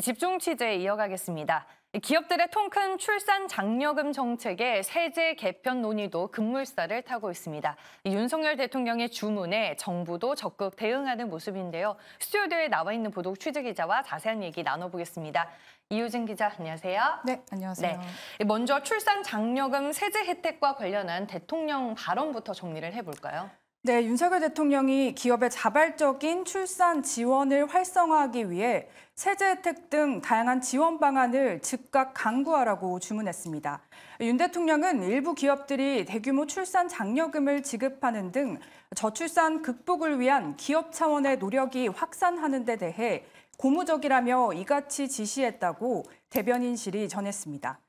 집중 취재 이어가겠습니다. 기업들의 통 큰 출산 장려금 정책의 세제 개편 논의도 급물살을 타고 있습니다. 윤석열 대통령의 주문에 정부도 적극 대응하는 모습인데요. 스튜디오에 나와 있는 보도 취재기자와 자세한 얘기 나눠보겠습니다. 이효진 기자, 안녕하세요. 네, 안녕하세요. 네, 먼저 출산 장려금 세제 혜택과 관련한 대통령 발언부터 정리를 해볼까요? 네, 윤석열 대통령이 기업의 자발적인 출산 지원을 활성화하기 위해 세제 혜택 등 다양한 지원 방안을 즉각 강구하라고 주문했습니다. 윤 대통령은 일부 기업들이 대규모 출산 장려금을 지급하는 등 저출산 극복을 위한 기업 차원의 노력이 확산하는 데 대해 고무적이라며 이같이 지시했다고 대변인실이 전했습니다.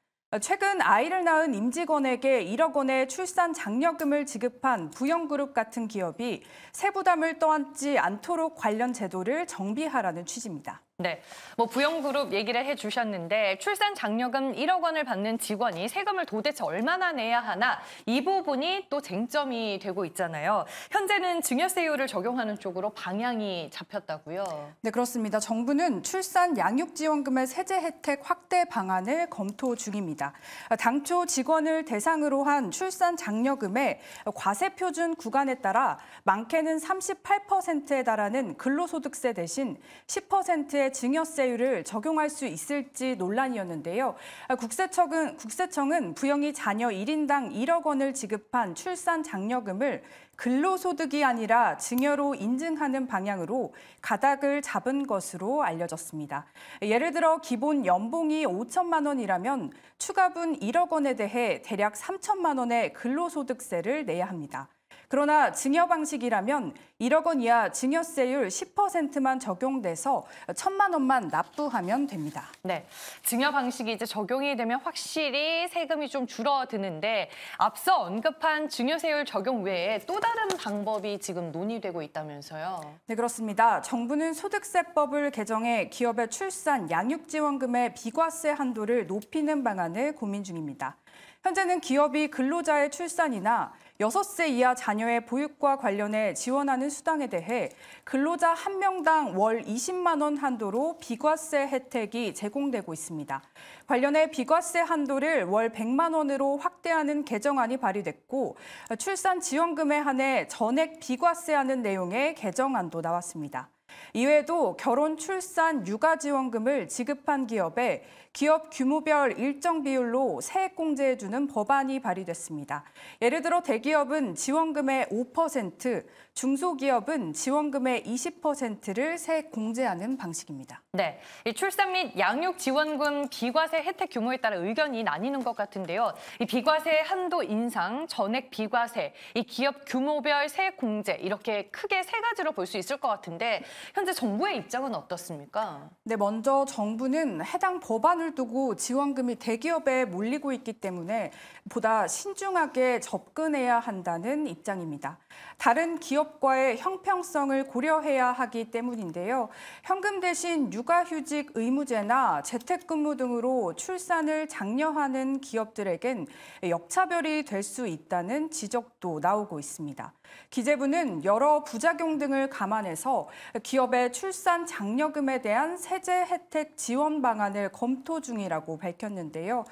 최근 아이를 낳은 임직원에게 1억 원의 출산 장려금을 지급한 부영그룹 같은 기업이 세부담을 떠안지 않도록 관련 제도를 정비하라는 취지입니다. 네, 부영그룹 얘기를 해주셨는데 출산 장려금 1억 원을 받는 직원이 세금을 도대체 얼마나 내야 하나 이 부분이 또 쟁점이 되고 있잖아요. 현재는 증여세율을 적용하는 쪽으로 방향이 잡혔다고요? 네, 그렇습니다. 정부는 출산 양육지원금의 세제 혜택 확대 방안을 검토 중입니다. 당초 직원을 대상으로 한 출산 장려금의 과세표준 구간에 따라 많게는 38%에 달하는 근로소득세 대신 10%의 증여세율을 적용할 수 있을지 논란이었는데요. 국세청은 부영이 자녀 1인당 1억 원을 지급한 출산 장려금을 근로소득이 아니라 증여로 인증하는 방향으로 가닥을 잡은 것으로 알려졌습니다. 예를 들어 기본 연봉이 5천만 원이라면 추가분 1억 원에 대해 대략 3천만 원의 근로소득세를 내야 합니다. 그러나 증여 방식이라면 1억 원 이하 증여세율 10%만 적용돼서 1천만 원만 납부하면 됩니다. 네, 증여 방식이 이제 적용이 되면 확실히 세금이 좀 줄어드는데 앞서 언급한 증여세율 적용 외에 또 다른 방법이 지금 논의되고 있다면서요? 네, 그렇습니다. 정부는 소득세법을 개정해 기업의 출산 양육지원금의 비과세 한도를 높이는 방안을 고민 중입니다. 현재는 기업이 근로자의 출산이나 6세 이하 자녀의 보육과 관련해 지원하는 수당에 대해 근로자 1명당 월 20만 원 한도로 비과세 혜택이 제공되고 있습니다. 관련해 비과세 한도를 월 100만 원으로 확대하는 개정안이 발의됐고 출산 지원금에 한해 전액 비과세하는 내용의 개정안도 나왔습니다. 이외에도 결혼, 출산, 육아 지원금을 지급한 기업에 기업 규모별 일정 비율로 세액 공제해주는 법안이 발의됐습니다. 예를 들어 대기업은 지원금의 5%, 중소기업은 지원금의 20%를 세액 공제하는 방식입니다. 네, 이 출산 및 양육 지원금 비과세 혜택 규모에 따라 의견이 나뉘는 것 같은데요. 이 비과세 한도 인상, 전액 비과세, 이 기업 규모별 세액 공제 이렇게 크게 세 가지로 볼 수 있을 것 같은데 현재 정부의 입장은 어떻습니까? 네, 먼저 정부는 해당 법안을 두고 지원금이 대기업에 몰리고 있기 때문에 보다 신중하게 접근해야 한다는 입장입니다. 다른 기업과의 형평성을 고려해야 하기 때문인데요. 현금 대신 육아휴직 의무제나 재택근무 등으로 출산을 장려하는 기업들에겐 역차별이 될 수 있다는 지적도 나오고 있습니다. 기재부는 여러 부작용 등을 감안해서 기업의 출산 장려금에 대한 세제 혜택 지원 방안을 검토 중이라고 밝혔는데요.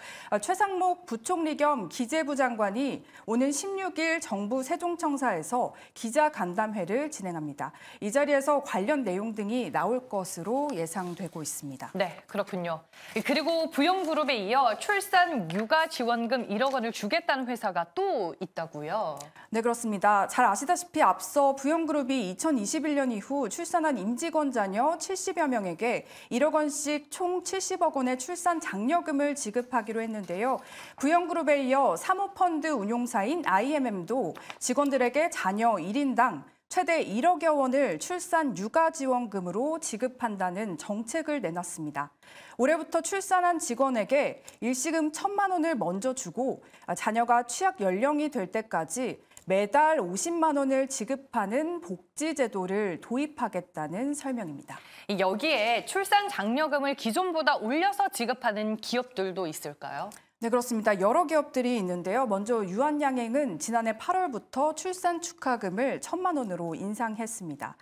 최상목 부총리 겸 기재부 장관이 오는 16일 정부 세종청사에서 기자간담회를 진행합니다. 이 자리에서 관련 내용 등이 나올 것으로 예상되고 있습니다. 네, 그렇군요. 그리고 부영그룹에 이어 출산 육아 지원금 1억 원을 주겠다는 회사가 또 있다고요? 네, 그렇습니다. 잘 아시다시피 앞서 부영그룹이 2021년 이후 출산한 임직원 자녀 70여 명에게 1억 원씩 총 70억 원의 출산 장려금을 지급하기로 했는데요. 부영그룹에 이어 사모펀드 운용사인 IMM도 직원들에게 자녀 1인당 최대 1억여 원을 출산 육아 지원금으로 지급한다는 정책을 내놨습니다. 올해부터 출산한 직원에게 일시금 1천만 원을 먼저 주고 자녀가 취약 연령이 될 때까지 매달 50만 원을 지급하는 복지 제도를 도입하겠다는 설명입니다. 여기에 출산 장려금을 기존보다 올려서 지급하는 기업들도 있을까요? 네, 그렇습니다. 여러 기업들이 있는데요. 먼저 유한양행은 지난해 8월부터 출산 축하금을 1,000만 원으로 인상했습니다.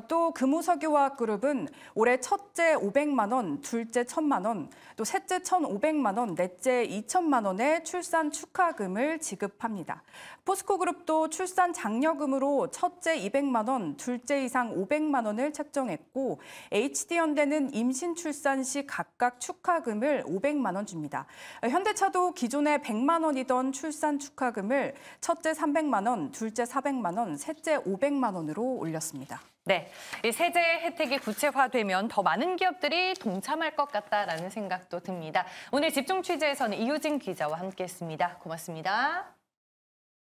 또 금호석유화학그룹은 올해 첫째 500만 원, 둘째 1,000만 원, 또 셋째 1,500만 원, 넷째 2,000만 원의 출산 축하금을 지급합니다. 포스코그룹도 출산 장려금으로 첫째 200만 원, 둘째 이상 500만 원을 책정했고 HD현대는 임신 출산 시 각각 축하금을 500만 원 줍니다. 현대차도 기존에 100만 원이던 출산 축하금을 첫째 300만 원, 둘째 400만 원, 셋째 500만 원으로 올렸습니다. 네, 이 세제 혜택이 구체화되면 더 많은 기업들이 동참할 것 같다라는 생각도 듭니다. 오늘 집중 취재에서는 이유진 기자와 함께했습니다. 고맙습니다.